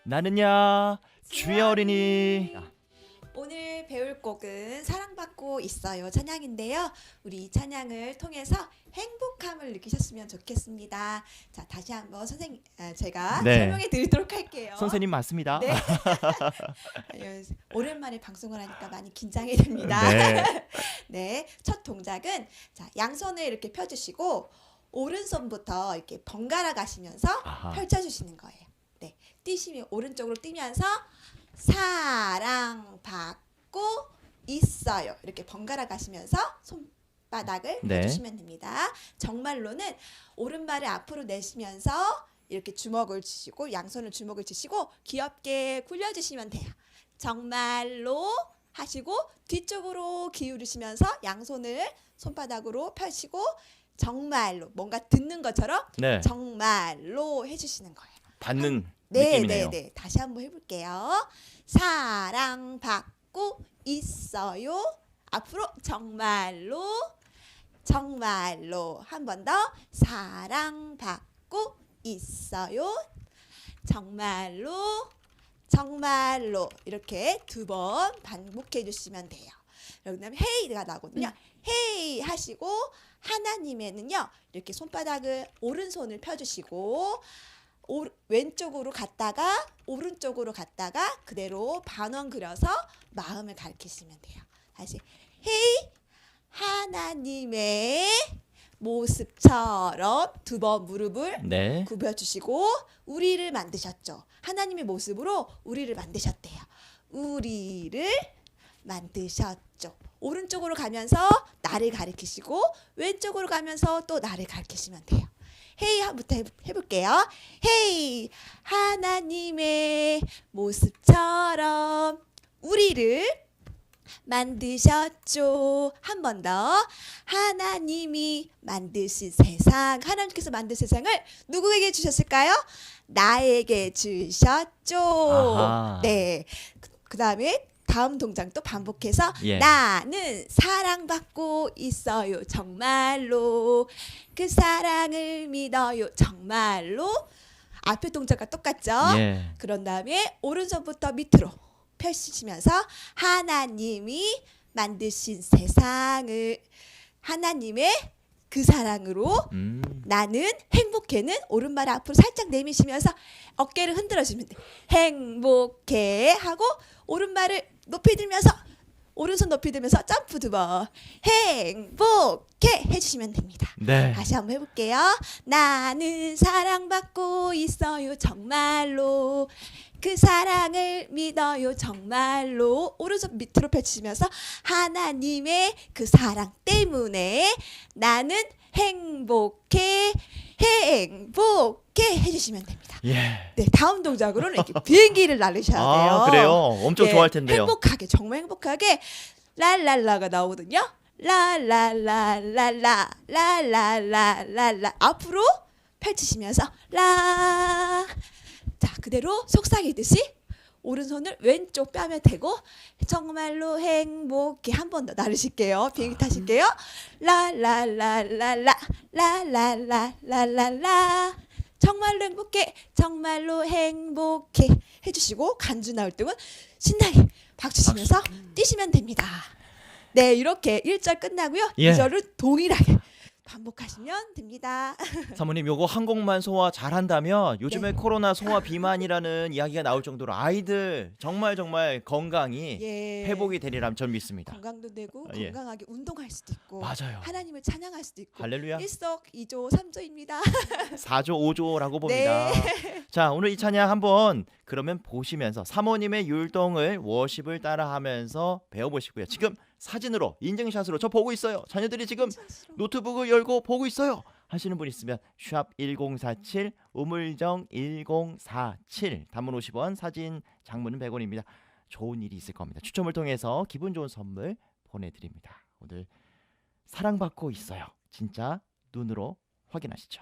나는야 주의 어린이. 오늘 배울 곡은 사랑받고 있어요 찬양인데요. 우리 이 찬양을 통해서 행복함을 느끼셨으면 좋겠습니다. 자, 다시 한번 제가 네. 설명해 드리도록 할게요. 선생님 맞습니다. 네. 오랜만에 방송을 하니까 많이 긴장이 됩니다. 네. 네, 첫 동작은 자, 양손을 이렇게 펴주시고 오른손부터 이렇게 번갈아 가시면서 아하. 펼쳐주시는 거예요. 네, 뛰시면 오른쪽으로 뛰면서 사랑받고 있어요. 이렇게 번갈아 가시면서 손바닥을 네. 해주시면 됩니다. 정말로는 오른발을 앞으로 내시면서 이렇게 주먹을 쥐시고 양손을 주먹을 쥐시고 귀엽게 굴려주시면 돼요. 정말로 하시고 뒤쪽으로 기울이시면서 양손을 손바닥으로 펴시고 정말로 뭔가 듣는 것처럼 네. 정말로 해주시는 거예요. 받는 네, 느낌이네요. 네, 네. 다시 한번 해볼게요. 사랑받고 있어요. 앞으로 정말로 정말로 한 번 더 사랑받고 있어요. 정말로 정말로 이렇게 두 번 반복해 주시면 돼요. 그다음에 헤이가 나거든요. 헤이 하시고 하나님에는요 이렇게 손바닥을 오른손을 펴주시고 왼쪽으로 갔다가 오른쪽으로 갔다가 그대로 반원 그려서 마음을 가리키시면 돼요. 다시 헤이 하나님의 모습처럼 두 번 무릎을 네. 굽혀주시고 우리를 만드셨죠. 하나님의 모습으로 우리를 만드셨대요. 우리를 만드셨죠. 오른쪽으로 가면서 나를 가리키시고 왼쪽으로 가면서 또 나를 가리키시면 돼요. 헤이 한부터 해볼게요. 헤이 하나님의 모습처럼 우리를 만드셨죠. 한 번 더. 하나님이 만드신 세상, 하나님께서 만든 세상을 누구에게 주셨을까요? 나에게 주셨죠. 아하. 네. 그 다음에 다음 동작도 반복해서 예. 나는 사랑받고 있어요. 정말로 그 사랑을 믿어요. 정말로 앞에 동작과 똑같죠? 예. 그런 다음에 오른손부터 밑으로 펼치시면서 하나님이 만드신 세상을 하나님의 그 사랑으로 나는 행복해는 오른발 앞으로 살짝 내미시면서 어깨를 흔들어주면 돼. 행복해 하고 오른발을 높이 들면서 오른손 높이 들면서 점프 두 번 행복해 해주시면 됩니다. 네. 다시 한번 해볼게요. 나는 사랑받고 있어요. 정말로 그 사랑을 믿어요. 정말로 오른손 밑으로 펼치면서 하나님의 그 사랑 때문에 나는 행복해 해주시면 됩니다. 예. 네, 다음 동작으로는 이렇게 비행기를 날리셔야 돼요. 아, 그래요? 엄청 네, 좋아할 텐데요. 행복하게 정말 행복하게 랄랄라가 나오거든요. 랄랄랄랄라 랄랄랄랄라 앞으로 펼치시면서 라. 자, 그대로 속삭이듯이 오른손을 왼쪽 뺨에 대고 정말로 행복해 한 번 더 나르실게요. 비행기 타실게요. 라라라라라 라라라라라라 정말로 행복해 정말로 행복해 해주시고 간주 나올 때는 신나게 박수 치면서 뛰시면 됩니다. 네, 이렇게 1절 끝나고요. 예. 2절을 동일하게 반복하시면 됩니다. 사모님 요거 한 곡만 소화 잘한다면 요즘에 네. 코로나 소화 비만이라는 이야기가 나올 정도로 아이들 정말 건강이 예. 회복이 되리라 전 믿습니다. 건강도 되고 예. 건강하게 운동할 수도 있고 맞아요. 하나님을 찬양할 수도 있고 할렐루야. 일석이조 삼조입니다. 4조 5조라고 봅니다. 자, 오늘 이 찬양 한번 그러면 보시면서 사모님의 율동을 워십을 따라하면서 배워보시고요. 지금 사진으로 인증샷으로 저 보고 있어요. 자녀들이 지금 노트북을 열고 보고 있어요 하시는 분 있으면 샵 1047 우물정 1047 단문 50원 사진 장문은 100원입니다. 좋은 일이 있을 겁니다. 추첨을 통해서 기분 좋은 선물 보내드립니다. 오늘 사랑받고 있어요. 진짜 눈으로 확인하시죠.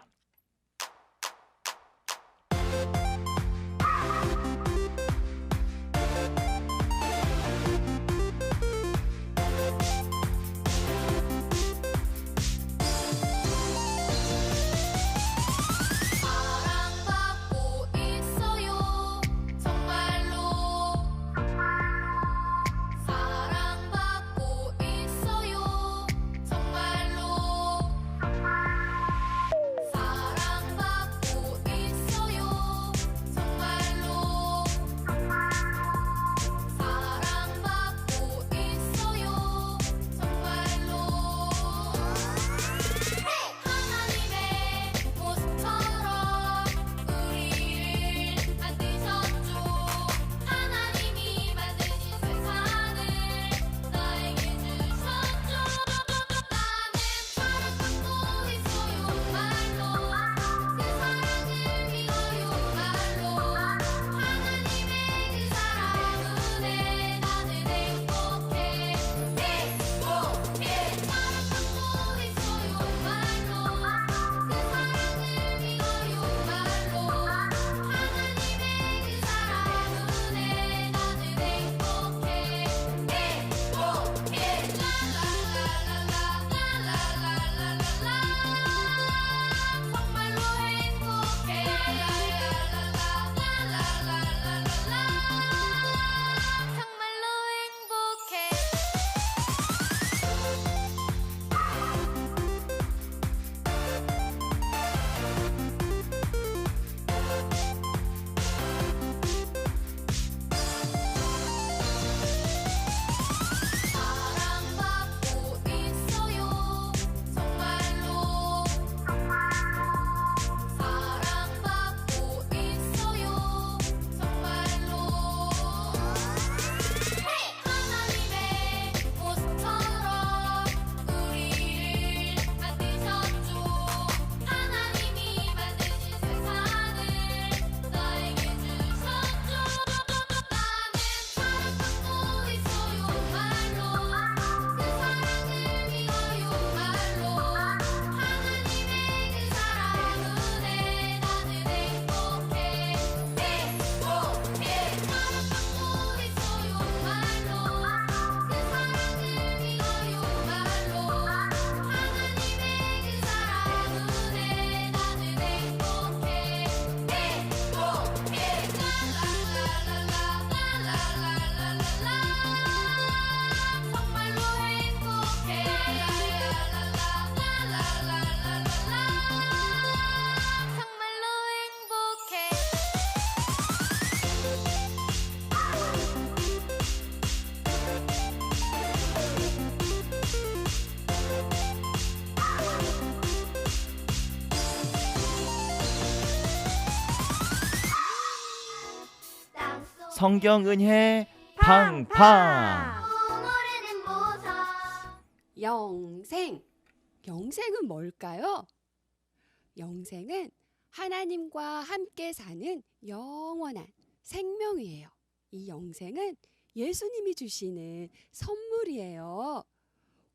사랑받고 있어요. 정말 성경 은혜 팡팡. 모르는 보석. 영생. 영생은 뭘까요? 영생은 하나님과 함께 사는 영원한 생명이에요. 이 영생은 예수님이 주시는 선물이에요.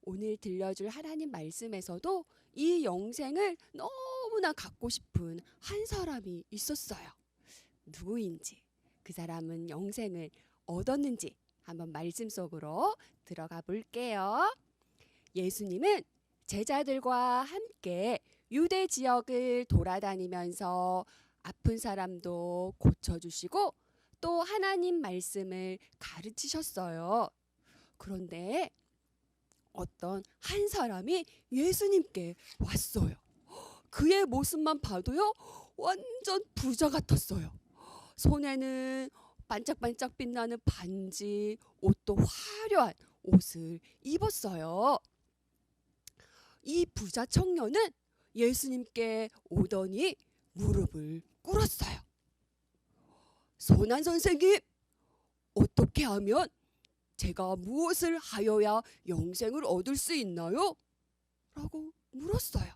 오늘 들려줄 하나님 말씀에서도 이 영생을 너무나 갖고 싶은 한 사람이 있었어요. 누구인지, 그 사람은 영생을 얻었는지 한번 말씀 속으로 들어가 볼게요. 예수님은 제자들과 함께 유대 지역을 돌아다니면서 아픈 사람도 고쳐주시고 또 하나님 말씀을 가르치셨어요. 그런데 어떤 한 사람이 예수님께 왔어요. 그의 모습만 봐도요, 완전 부자 같았어요. 손에는 반짝반짝 빛나는 반지, 옷도 화려한 옷을 입었어요. 이 부자 청년은 예수님께 오더니 무릎을 꿇었어요. 선한 선생님, 어떻게 하면 제가 무엇을 하여야 영생을 얻을 수 있나요? 라고 물었어요.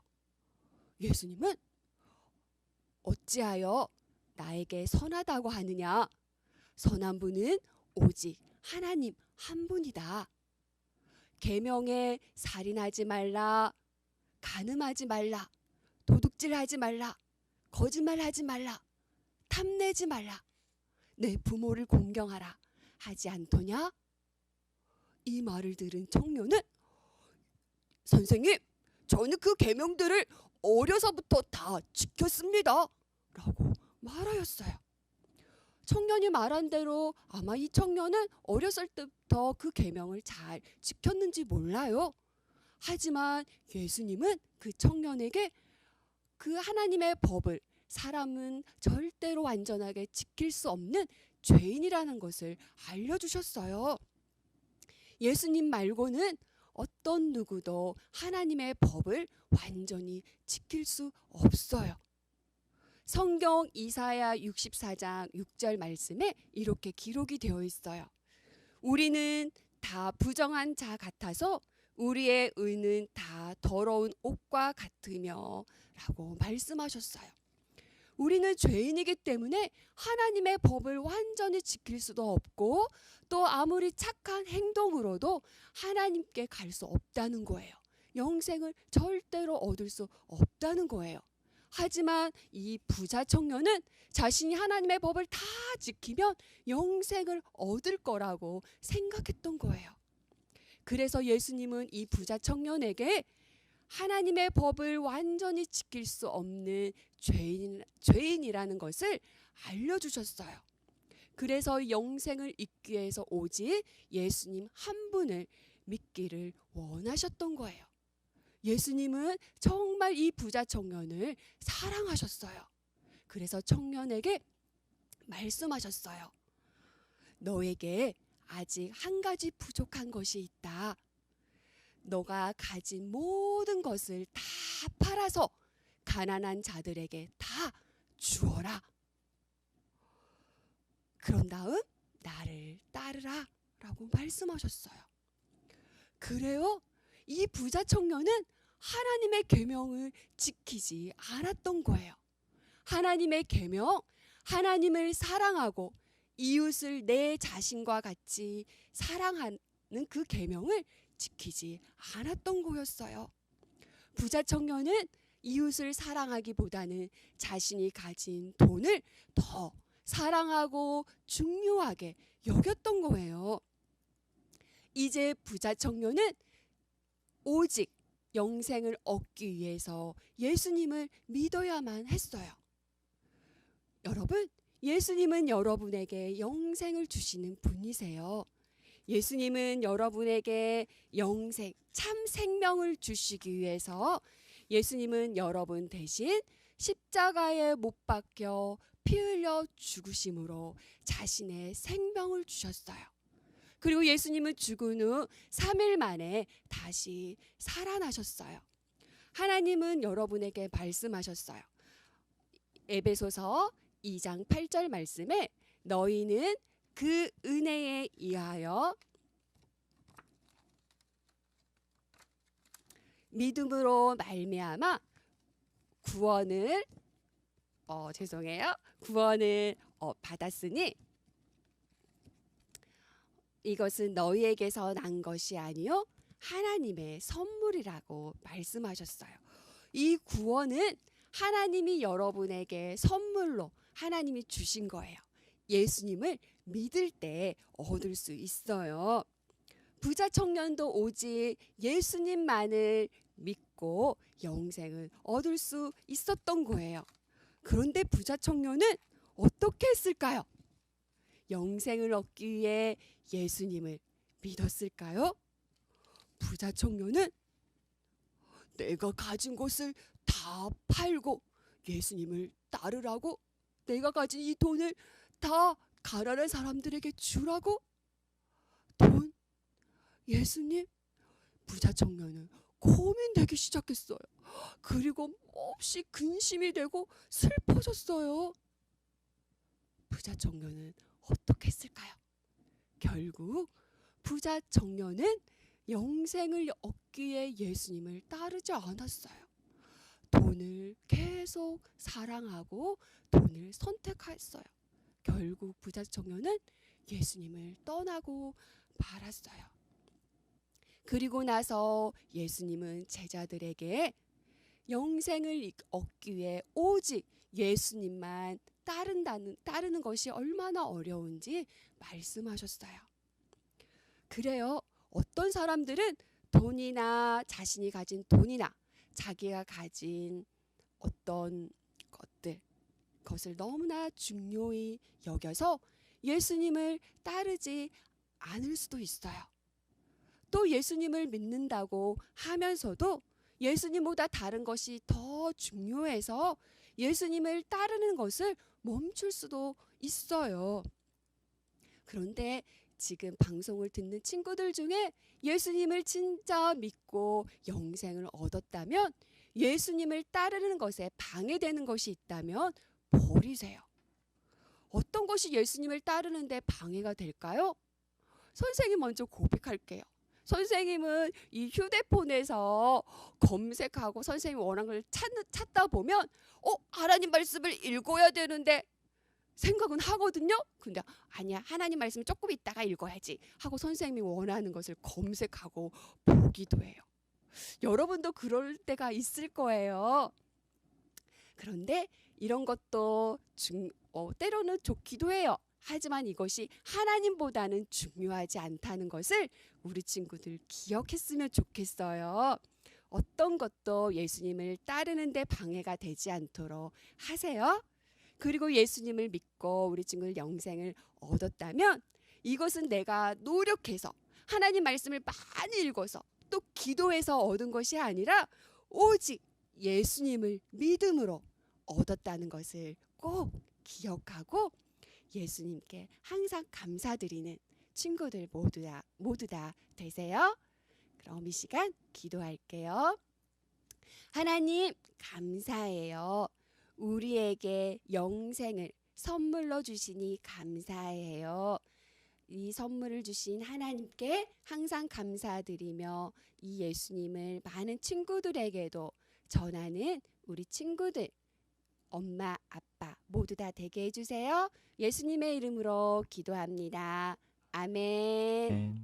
예수님은 어찌하여 나에게 선하다고 하느냐? 선한 분은 오직 하나님 한 분이다. 계명에 살인하지 말라, 간음하지 말라, 도둑질하지 말라, 거짓말하지 말라, 탐내지 말라, 내 부모를 공경하라 하지 않더냐? 이 말을 들은 청년은 선생님, 저는 그 계명들을 어려서부터 다 지켰습니다. 라고 말하였어요. 청년이 말한 대로 아마 이 청년은 어렸을 때부터 그 계명을 잘 지켰는지 몰라요. 하지만 예수님은 그 청년에게 그 하나님의 법을 사람은 절대로 완전하게 지킬 수 없는 죄인이라는 것을 알려주셨어요. 예수님 말고는 어떤 누구도 하나님의 법을 완전히 지킬 수 없어요. 성경 이사야 64장 6절 말씀에 이렇게 기록이 되어 있어요. 우리는 다 부정한 자 같아서 우리의 의는 다 더러운 옷과 같으며 라고 말씀하셨어요. 우리는 죄인이기 때문에 하나님의 법을 완전히 지킬 수도 없고 또 아무리 착한 행동으로도 하나님께 갈 수 없다는 거예요. 영생을 절대로 얻을 수 없다는 거예요. 하지만 이 부자 청년은 자신이 하나님의 법을 다 지키면 영생을 얻을 거라고 생각했던 거예요. 그래서 예수님은 이 부자 청년에게 하나님의 법을 완전히 지킬 수 없는 죄인이라는 것을 알려주셨어요. 그래서 영생을 잊기 위해서 오직 예수님 한 분을 믿기를 원하셨던 거예요. 예수님은 정말 이 부자 청년을 사랑하셨어요. 그래서 청년에게 말씀하셨어요. 너에게 아직 한 가지 부족한 것이 있다. 너가 가진 모든 것을 다 팔아서 가난한 자들에게 다 주어라. 그런 다음 나를 따르라 라고 말씀하셨어요. 그래요? 이 부자 청년은 하나님의 계명을 지키지 않았던 거예요. 하나님의 계명, 하나님을 사랑하고 이웃을 내 자신과 같이 사랑하는 그 계명을 지키지 않았던 거였어요. 부자 청년은 이웃을 사랑하기보다는 자신이 가진 돈을 더 사랑하고 중요하게 여겼던 거예요. 이제 부자 청년은 오직 영생을 얻기 위해서 예수님을 믿어야만 했어요. 여러분, 예수님은 여러분에게 영생을 주시는 분이세요. 예수님은 여러분에게 영생, 참 생명을 주시기 위해서 예수님은 여러분 대신 십자가에 못 박혀 피 흘려 죽으심으로 자신의 생명을 주셨어요. 그리고 예수님은 죽은 후 3일 만에 다시 살아나셨어요. 하나님은 여러분에게 말씀하셨어요. 에베소서 2장 8절 말씀에 너희는 그 은혜에 의하여 믿음으로 말미암아 구원을 받았으니 이것은 너희에게서 난 것이 아니요 하나님의 선물이라고 말씀하셨어요. 이 구원은 하나님이 여러분에게 선물로 하나님이 주신 거예요. 예수님을 믿을 때 얻을 수 있어요. 부자 청년도 오직 예수님만을 믿고 영생을 얻을 수 있었던 거예요. 그런데 부자 청년은 어떻게 했을까요? 영생을 얻기 위해 예수님을 믿었을까요? 부자 청년은 내가 가진 것을 다 팔고 예수님을 따르라고, 내가 가진 이 돈을 다 가난한 사람들에게 주라고, 돈, 예수님, 부자 청년은 고민되기 시작했어요. 그리고 몹시 근심이 되고 슬퍼졌어요. 부자 청년은 어떻게 했을까요? 결국 부자 청년은 영생을 얻기 위해 예수님을 따르지 않았어요. 돈을 계속 사랑하고 돈을 선택했어요. 결국 부자 청년은 예수님을 떠나고 말았어요. 그리고 나서 예수님은 제자들에게 영생을 얻기 위해 오직 예수님만 따르는 것이 얼마나 어려운지 말씀하셨어요. 그래요. 어떤 사람들은 돈이나 자신이 가진 돈이나 자기가 가진 어떤 것을 너무나 중요히 여겨서 예수님을 따르지 않을 수도 있어요. 또 예수님을 믿는다고 하면서도 예수님보다 다른 것이 더 중요해서 예수님을 따르는 것을 멈출 수도 있어요. 그런데 지금 방송을 듣는 친구들 중에 예수님을 진짜 믿고 영생을 얻었다면, 예수님을 따르는 것에 방해되는 것이 있다면 버리세요. 어떤 것이 예수님을 따르는데 방해가 될까요? 선생님 먼저 고백할게요. 선생님은 이 휴대폰에서 검색하고 선생님이 원하는 걸 찾다 보면 하나님 말씀을 읽어야 되는데 생각은 하거든요. 근데 아니야, 하나님 말씀을 조금 있다가 읽어야지 하고 선생님이 원하는 것을 검색하고 보기도 해요. 여러분도 그럴 때가 있을 거예요. 그런데 이런 것도 때로는 좋기도 해요. 하지만 이것이 하나님보다는 중요하지 않다는 것을 우리 친구들 기억했으면 좋겠어요. 어떤 것도 예수님을 따르는데 방해가 되지 않도록 하세요. 그리고 예수님을 믿고 우리 친구들 영생을 얻었다면 이것은 내가 노력해서 하나님 말씀을 많이 읽어서 또 기도해서 얻은 것이 아니라 오직 예수님을 믿음으로 얻었다는 것을 꼭 기억하고 예수님께 항상 감사드리는 친구들 모두 다 되세요. 그럼 이 시간 기도할게요. 하나님 감사해요. 우리에게 영생을 선물로 주시니 감사해요. 이 선물을 주신 하나님께 항상 감사드리며 이 예수님을 많은 친구들에게도 전하는 우리 친구들, 엄마, 아빠 모두 다 되게 해주세요. 예수님의 이름으로 기도합니다. 아멘. 네.